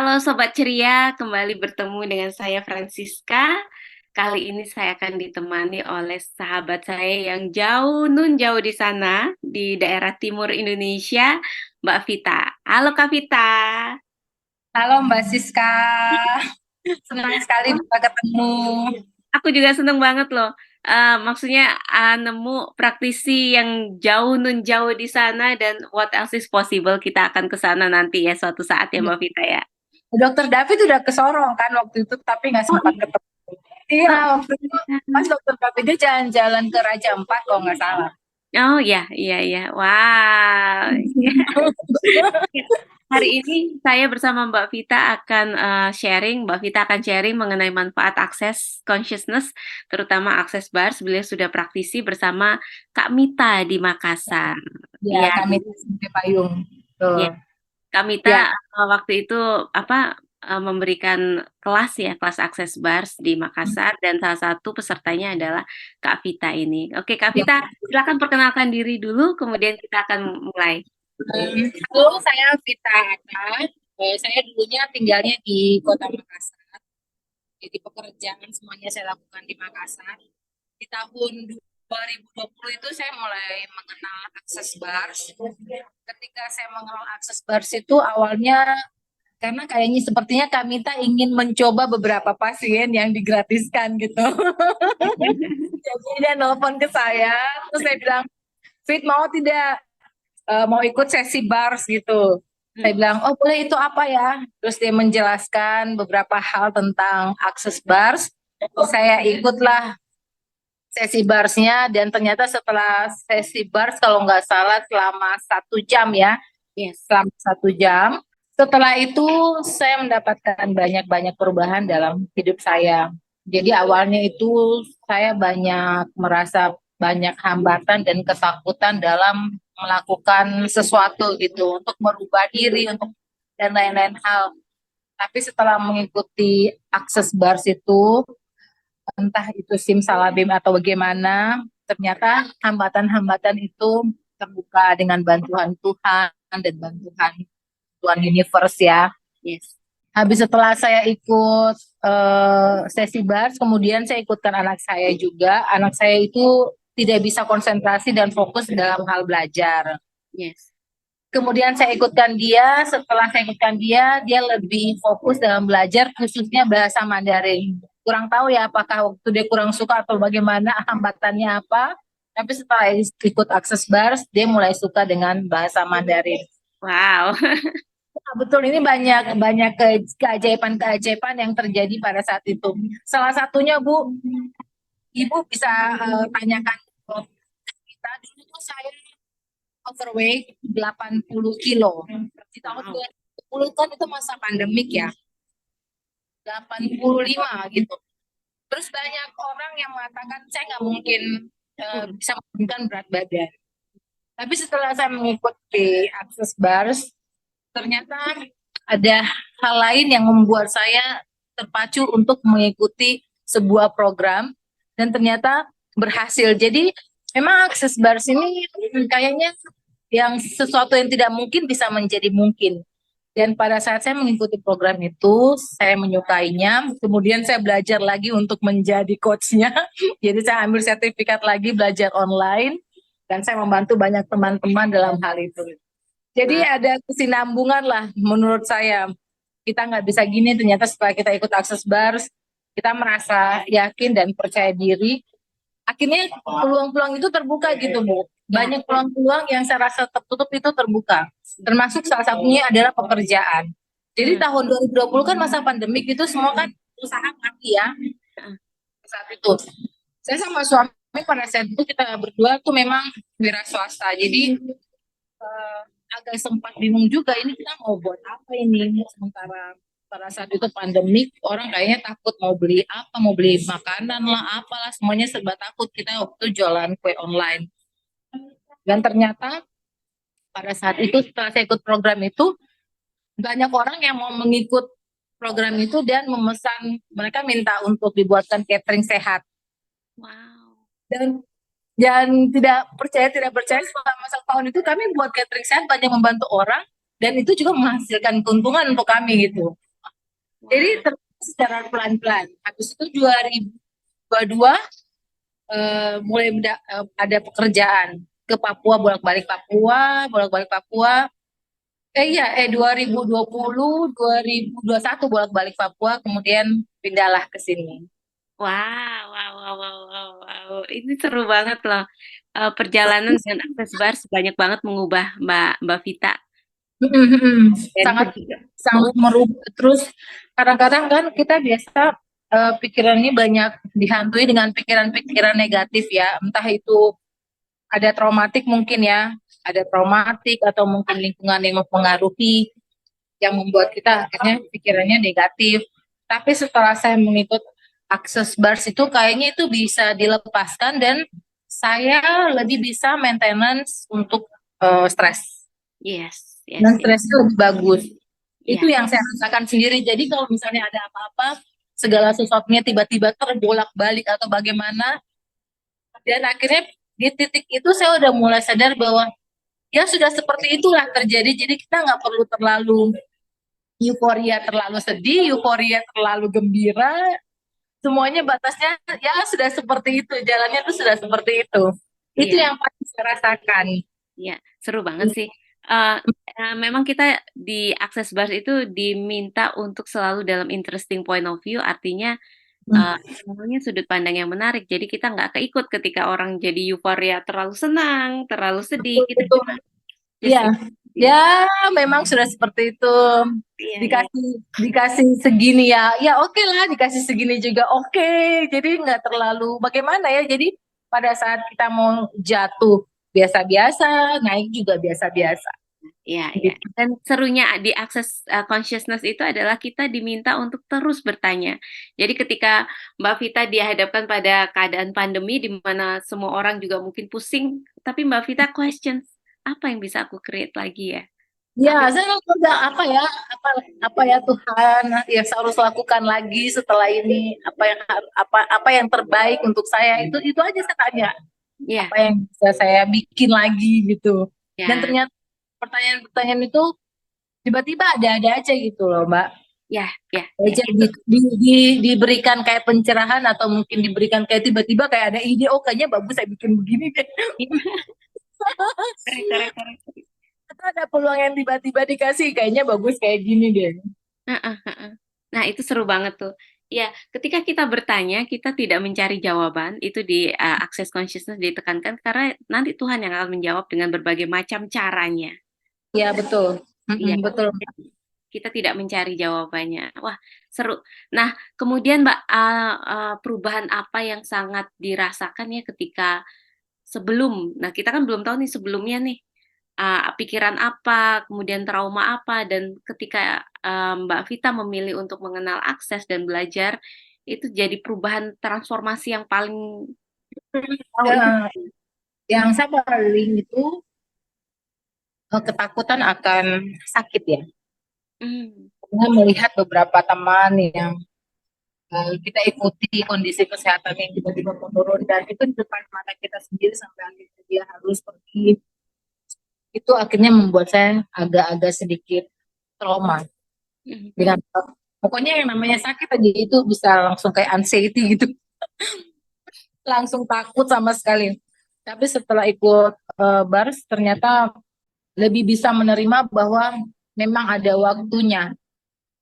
Halo Sobat Ceria, kembali bertemu dengan saya Francisca. Kali ini saya akan ditemani oleh sahabat saya yang jauh nun jauh di sana, di daerah timur Indonesia, Mbak Vita. Halo Kak Vita. Halo Mbak Siska, senang sekali bisa ketemu. Aku juga seneng banget loh. Maksudnya nemu praktisi yang jauh nun jauh di sana dan what else is possible kita akan ke sana nanti ya suatu saat ya Mbak Vita ya. Dokter David udah ke Sorong kan waktu itu, tapi nggak Oh sempat iya. ketemu. Iya, Oh, waktu itu pas Dokter David dia jalan-jalan ke Raja Empat kalau nggak salah. oh ya, iya iya. Wow. Hari ini saya bersama Mbak Vita akan sharing. Mbak Vita akan sharing mengenai manfaat akses consciousness, terutama akses bars. Beliau sudah praktisi bersama Kak Mita di Makassar. Ya, Ya, kami di Payung. ya. Tuh. Kak Mita Ya, waktu itu apa memberikan kelas ya, kelas akses bars di Makassar dan salah satu pesertanya adalah Kak Vita ini. Oke, Kak ya. Vita, silakan perkenalkan diri dulu, kemudian kita akan mulai. Halo, saya Vita Ata. Saya dulunya tinggalnya di Kota Makassar. Jadi pekerjaan semuanya saya lakukan di Makassar. Di tahun 2020 itu saya mulai mengenal akses bars. Ketika saya mengenal akses bars itu awalnya karena kayaknya sepertinya Kamita ingin mencoba beberapa pasien yang digratiskan gitu. Jadi dia nelpon ke saya, terus saya bilang, Fit mau tidak mau ikut sesi bars gitu. Saya bilang, oh boleh itu apa ya? Terus dia menjelaskan beberapa hal tentang akses bars. Saya ikutlah sesi barsnya dan ternyata setelah sesi bars kalau nggak salah selama 1 jam ya, Yes. selama 1 jam. Setelah itu saya mendapatkan banyak-banyak perubahan dalam hidup saya. Jadi awalnya itu saya banyak merasa banyak hambatan dan ketakutan dalam melakukan sesuatu gitu untuk merubah diri untuk dan lain-lain hal. Tapi setelah mengikuti akses bars itu entah itu simsalabim atau bagaimana, ternyata hambatan-hambatan itu terbuka dengan bantuan Tuhan dan bantuan Tuhan Universe ya. Yes. Habis setelah saya ikut sesi bars, kemudian saya ikutkan anak saya juga. Anak saya itu tidak bisa konsentrasi dan fokus dalam hal belajar. Yes. Kemudian saya ikutkan dia, setelah saya ikutkan dia, dia lebih fokus dalam belajar, khususnya bahasa Mandarin. Kurang tahu ya apakah waktu dia kurang suka atau bagaimana, hambatannya apa. Tapi setelah ikut akses bars, dia mulai suka dengan bahasa Mandarin. Wow. Nah, betul ini banyak banyak keajaiban-keajaiban yang terjadi pada saat itu. Salah satunya Bu, Ibu bisa tanyakan ke kita dulu tuh saya overweight 80 kilo. Di tahun Wow. 2020 kan itu masa pandemik ya, 85 gitu. Terus banyak orang yang mengatakan saya nggak mungkin bisa menurunkan berat badan. Tapi setelah saya mengikuti Access Bars, ternyata ada hal lain yang membuat saya terpacu untuk mengikuti sebuah program dan ternyata berhasil. Jadi memang Access Bars ini kayaknya yang sesuatu yang tidak mungkin bisa menjadi mungkin. Dan pada saat saya mengikuti program itu, saya menyukainya. Kemudian saya belajar lagi untuk menjadi coachnya. Jadi saya ambil sertifikat lagi belajar online. Dan saya membantu banyak teman-teman dalam hal itu. Jadi Wow. ada kesinambungan lah menurut saya. Kita nggak bisa gini, ternyata setelah kita ikut Access Bars, kita merasa yakin dan percaya diri. Akhirnya peluang-peluang itu terbuka gitu Bu. Ya. Banyak peluang-peluang yang saya rasa tertutup itu terbuka. Termasuk salah satunya adalah pekerjaan. Jadi Hmm. tahun 2020 kan masa pandemik itu semua kan usaha mati ya saat itu. Saya sama suami pada saat itu kita berdua tuh memang wira swasta. Jadi eh, agak sempat bingung juga ini kita mau buat apa ini sementara pada saat itu pandemik orang kayaknya takut mau beli apa mau beli makanan lah apalah semuanya serba takut kita waktu itu jualan kue online dan ternyata pada saat itu setelah saya ikut program itu banyak orang yang mau mengikut program itu dan memesan mereka minta untuk dibuatkan catering sehat Wow. dan tidak percaya selama 1 tahun itu kami buat catering sehat banyak membantu orang dan itu juga menghasilkan keuntungan untuk kami gitu. Jadi Wow. secara pelan-pelan. Habis itu 2022 mulai ada pekerjaan ke Papua, bolak-balik Papua, bolak-balik Papua. 2020, 2021 bolak-balik Papua, kemudian pindahlah ke sini. Wow, wow, wow, wow, wow, wow. Ini seru banget loh. Perjalanan dengan akses bar sebanyak banget mengubah Mbak Vita dan Sangat juga sangat merubah. Terus kadang-kadang kan kita biasa pikirannya banyak dihantui dengan pikiran-pikiran negatif ya, entah itu ada traumatik mungkin ya, ada traumatik atau mungkin lingkungan yang mempengaruhi yang membuat kita akhirnya pikirannya negatif. Tapi setelah saya mengikut akses bars itu kayaknya itu bisa dilepaskan dan saya lebih bisa maintenance untuk stres. yes, Dan yes, yes, stresnya lebih bagus. Itu ya, yang saya rasakan sendiri. Jadi kalau misalnya ada apa-apa, segala sesuatunya tiba-tiba terbolak-balik atau bagaimana, dan akhirnya di titik itu saya udah mulai sadar bahwa ya sudah seperti itulah terjadi. Jadi kita nggak perlu terlalu euforia, terlalu sedih, euforia terlalu gembira. Semuanya batasnya ya sudah seperti itu, jalannya tuh sudah seperti itu. Itu iya, yang paling saya rasakan. iya, seru banget sih. Eh, Memang kita di akses bar itu diminta untuk selalu dalam interesting point of view, artinya eh, semuanya sudut pandang yang menarik. Jadi kita nggak keikut ketika orang jadi euforia terlalu senang, terlalu sedih. Kita Betul. cuma just Iya, ikutin. ya memang sudah seperti itu. Iya, iya, Dikasih dikasih segini ya, ya oke lah dikasih segini juga oke. Jadi nggak terlalu bagaimana ya. Jadi pada saat kita mau jatuh biasa-biasa, naik juga biasa-biasa. iya, iya. Gitu. Dan serunya di akses consciousness itu adalah kita diminta untuk terus bertanya. Jadi ketika Mbak Vita dihadapkan pada keadaan pandemi di mana semua orang juga mungkin pusing, tapi Mbak Vita questions, apa yang bisa aku create lagi ya? Ya, Apa yang saya udah apa apa ya Tuhan yang saya harus lakukan lagi setelah ini, apa yang terbaik untuk saya itu aja saya tanya. ya, Apa yang bisa saya bikin lagi gitu. Dan ya, ternyata pertanyaan-pertanyaan itu tiba-tiba ada-ada aja gitu loh, Mbak. ya, ya, ya. Aja Itu diberikan kayak pencerahan atau mungkin diberikan kayak tiba-tiba kayak ada ide, oh kayaknya bagus saya bikin begini deh. correct, correct, correct. Atau ada peluang yang tiba-tiba dikasih, kayaknya bagus kayak gini deh. Heeh, heeh. Nah, itu seru banget tuh. Ya, ketika kita bertanya, kita tidak mencari jawaban, itu di access consciousness ditekankan karena nanti Tuhan yang akan menjawab dengan berbagai macam caranya. Iya, betul. Iya, Betul. kita tidak mencari jawabannya. Wah, seru. Nah, kemudian Mbak, perubahan apa yang sangat dirasakan ya ketika sebelum, nah kita kan belum tahu nih sebelumnya nih, pikiran apa, kemudian trauma apa, dan ketika Mbak Vita memilih untuk mengenal akses dan belajar, itu jadi perubahan transformasi yang paling wow itu. Ya, yang saya paling itu ketakutan akan sakit ya. Hmm, Saya melihat beberapa teman yang kita ikuti kondisi kesehatan yang tiba-tiba menurun dan itu di depan mata kita sendiri sampai akhirnya dia harus pergi, itu akhirnya membuat saya agak-agak sedikit trauma hmm, dengan pokoknya yang namanya sakit aja itu bisa langsung kayak anxiety gitu, langsung takut sama sekali. Tapi setelah ikut bars ternyata lebih bisa menerima bahwa memang ada waktunya.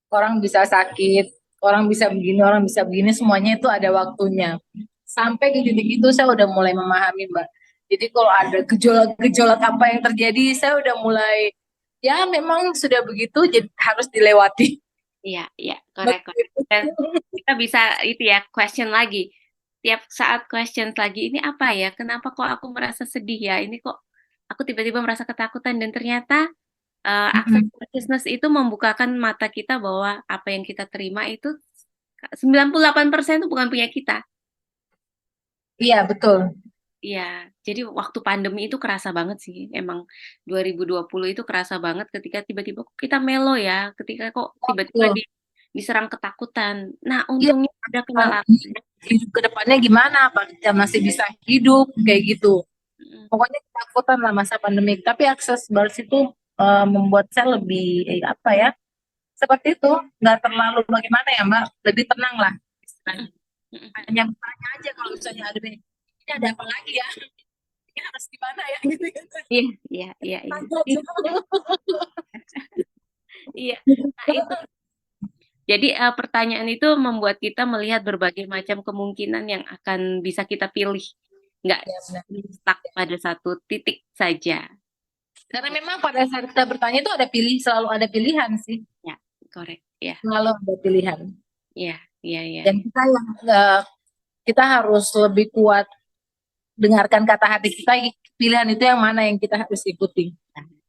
Orang bisa sakit, orang bisa begini, orang bisa begini, semuanya itu ada waktunya. Sampai di titik itu saya udah mulai memahami, Mbak. Jadi kalau ada gejolak-gejolak apa yang terjadi, saya udah mulai, ya memang sudah begitu, jadi harus dilewati. iya, iya, correct, correct. Dan kita bisa itu ya, question lagi. Tiap saat questions lagi, ini apa ya? Kenapa kok aku merasa sedih ya? Ini kok aku tiba-tiba merasa ketakutan dan ternyata akses consciousness itu membukakan mata kita bahwa apa yang kita terima itu 98% itu bukan punya kita. Iya, betul. Iya, jadi waktu pandemi itu kerasa banget sih. Emang 2020 itu kerasa banget ketika tiba-tiba kok kita melo ya, ketika kok tiba-tiba Betul. diserang ketakutan. Nah, Iya, untungnya ada kenal aku. hidup ke depannya gimana? Apa kita masih bisa hidup kayak gitu? Mm, Pokoknya ketakutan lah masa pandemi. Tapi akses bars itu membuat saya lebih apa ya? seperti itu, nggak terlalu bagaimana ya Mbak, lebih tenang lah Mm, istilahnya. mm, mm. Hanya bertanya aja kalau misalnya ada ini ada apa lagi ya, ini harus gimana ya gitu gitu. Iya, iya, iya, iya. Tanya aja. Iya. Nah, itu. Jadi pertanyaan itu membuat kita melihat berbagai macam kemungkinan yang akan bisa kita pilih, nggak Ya, benar. stuck pada satu titik saja. Karena memang pada saat kita bertanya itu selalu ada pilihan sih, Ya, korek. Ya, selalu ada pilihan. ya, ya, ya, Dan ya, kita yang kita harus lebih kuat dengarkan kata hati kita, pilihan itu yang mana yang kita harus ikuti.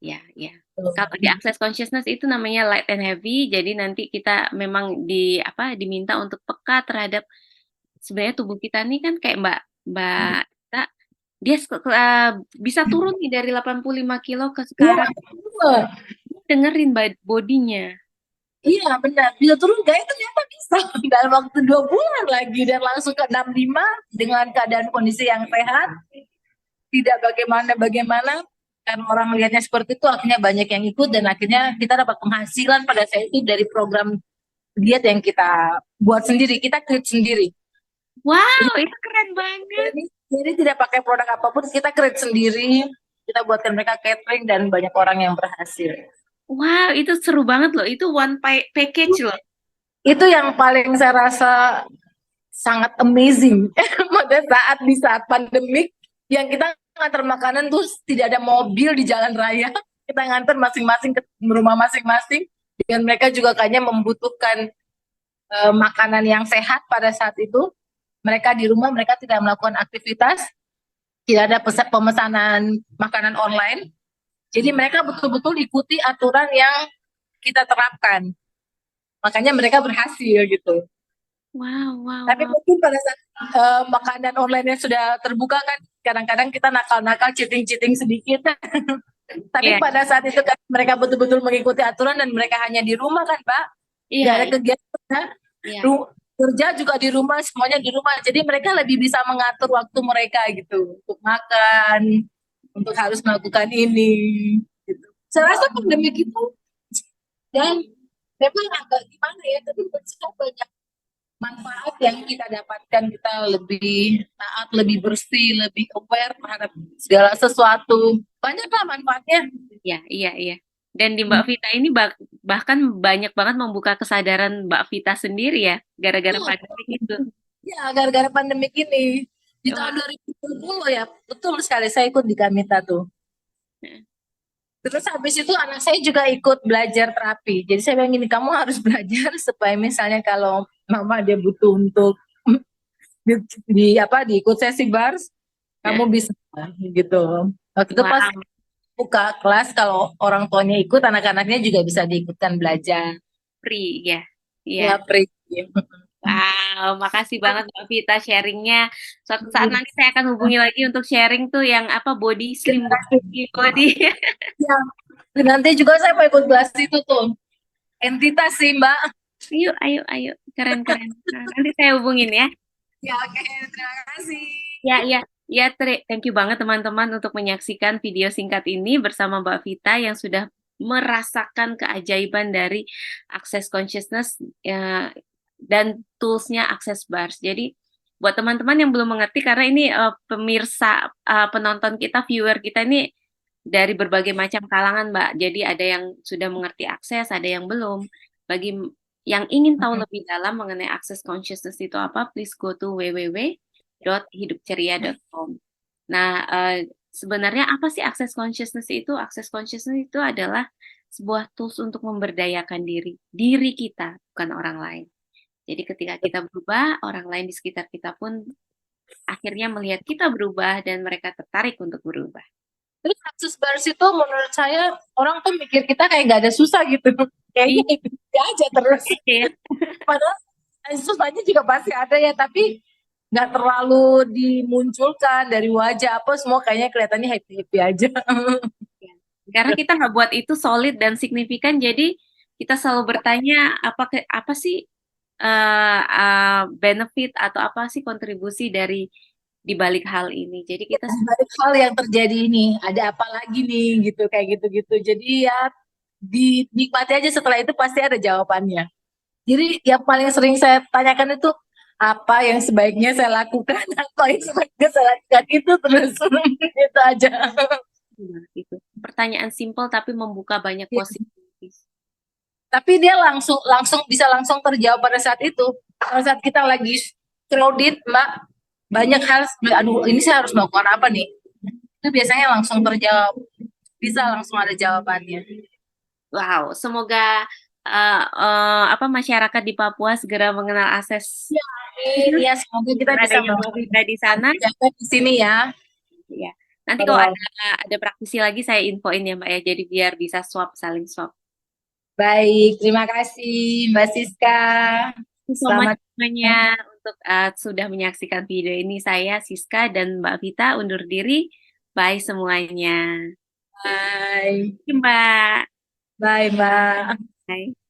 ya, ya. Kalau di access consciousness itu namanya light and heavy, jadi nanti kita memang diminta untuk peka terhadap sebenarnya tubuh kita nih kan kayak Mbak Mbak Ita, dia bisa turun nih dari 85 kilo ke Iya, sekarang. betul. Dengerin bodinya. Iya benar, bisa turun gak ternyata bisa dalam waktu 2 bulan lagi dan langsung ke 65 dengan keadaan kondisi yang sehat, tidak bagaimana-bagaimana. Karena orang melihatnya seperti itu, akhirnya banyak yang ikut dan akhirnya kita dapat penghasilan pada saat itu dari program diet yang kita buat sendiri, kita create sendiri. Wow, itu keren banget. Jadi tidak pakai produk apapun, kita create sendiri, kita buatkan mereka catering dan banyak orang yang berhasil. Wow, itu seru banget loh. Itu one package loh. Itu yang paling saya rasa sangat amazing pada saat di saat pandemik yang kita ngantar makanan tuh tidak ada mobil di jalan raya, kita ngantar masing-masing ke rumah masing-masing dan mereka juga kayaknya membutuhkan makanan yang sehat pada saat itu. Mereka di rumah, mereka tidak melakukan aktivitas, tidak ada pemesanan makanan online, jadi mereka betul-betul ikuti aturan yang kita terapkan, makanya mereka berhasil gitu. Wow, wow, Tapi wow. mungkin pada saat makanan online-nya sudah terbuka kan, kadang-kadang kita nakal-nakal, cheating-cheating sedikit. Tapi Iya, pada saat itu kan mereka betul-betul mengikuti aturan dan mereka hanya di rumah kan, Pak. Gak ada iya, kegiatan. iya. Kerja juga di rumah, semuanya di rumah. Jadi mereka lebih bisa mengatur waktu mereka gitu. Untuk makan, untuk harus melakukan ini. Gitu. Saya rasa pandemi itu, dan memang agak gimana ya, tapi menurut banyak manfaat yang kita dapatkan, kita lebih taat, lebih bersih, lebih aware terhadap segala sesuatu. Banyaklah manfaatnya. Iya, iya, iya. Dan di Mbak Vita ini bahkan banyak banget membuka kesadaran Mbak Vita sendiri ya, gara-gara pandemi itu. Ya, gara-gara pandemik ini. Di Wah, tahun 2020 ya, betul sekali saya ikut di Kamita tuh. Terus habis itu anak saya juga ikut belajar terapi. Jadi saya bilang gini, kamu harus belajar supaya misalnya kalau mama dia butuh untuk diikut sesi bars, kamu ya. bisa gitu. Waktu itu pas Wow, buka kelas, kalau orang tuanya ikut, anak-anaknya juga bisa diikutkan belajar. free ya. Ya, Iya. free. Wow, makasih banget Mbak Vita sharingnya. Suatu saat nanti saya akan hubungi lagi untuk sharing tuh yang apa body slim body. Body. Ya, nanti juga saya mau ikut kelas itu tuh. Entitas sih, Mbak. Ayo, ayo, ayo. Keren, keren. Nah, nanti saya hubungin ya. Ya, oke. Terima kasih. Ya, ya, ya. Thank you banget teman-teman untuk menyaksikan video singkat ini bersama Mbak Vita yang sudah merasakan keajaiban dari Access Consciousness dan toolsnya Access Bars. Jadi buat teman-teman yang belum mengerti, karena ini pemirsa, penonton kita, viewer kita ini dari berbagai macam kalangan, Mbak. Jadi ada yang sudah mengerti akses, ada yang belum. Bagi yang ingin tahu lebih dalam mengenai Access Consciousness itu apa, please go to www.hidupceria.com. Nah, sebenarnya apa sih Access Consciousness itu? Access Consciousness itu adalah sebuah tools untuk memberdayakan diri kita, bukan orang lain. Jadi ketika kita berubah, orang lain di sekitar kita pun akhirnya melihat kita berubah dan mereka tertarik untuk berubah. Terus akses bars itu menurut saya orang tuh mikir kita kayak gak ada susah gitu. Kayaknya Iya, ikut aja terus. ya. Padahal susahnya juga pasti ada ya, tapi nggak terlalu dimunculkan dari wajah apa, semua kayaknya kelihatannya happy happy aja. Karena kita nggak buat itu solid dan signifikan, jadi kita selalu bertanya apa sih benefit atau apa sih kontribusi dari di balik hal ini. Jadi kita Banyak hal yang terjadi ini, ada apa lagi nih gitu, kayak gitu-gitu. Jadi ya dinikmati aja, setelah itu pasti ada jawabannya. Jadi yang paling sering saya tanyakan itu apa yang sebaiknya saya lakukan, apa yang sebaiknya saya lakukan itu terus itu aja. Nah, itu pertanyaan simpel tapi membuka banyak Ya, posibilitas. tapi dia langsung langsung bisa langsung terjawab pada saat itu. Pada saat kita lagi crowded, Mbak, banyak hal, aduh ini saya harus melakukan apa nih? Itu biasanya langsung terjawab, bisa langsung ada jawabannya. Wow, semoga apa masyarakat di Papua segera mengenal akses Ya, amin. Ya, semoga kita bisa adanya Mbak melakukan Vita di sana. di sini ya. Ya. Nanti kalau Betul. ada praktisi lagi saya infoin ya Mbak ya, jadi biar bisa swap saling swap. Baik, terima kasih Mbak Siska. Thank you so much Selamat. semuanya untuk sudah menyaksikan video ini. Saya Siska dan Mbak Vita undur diri. Bye semuanya. Bye. Mbak. Bye, Mbak. Bye.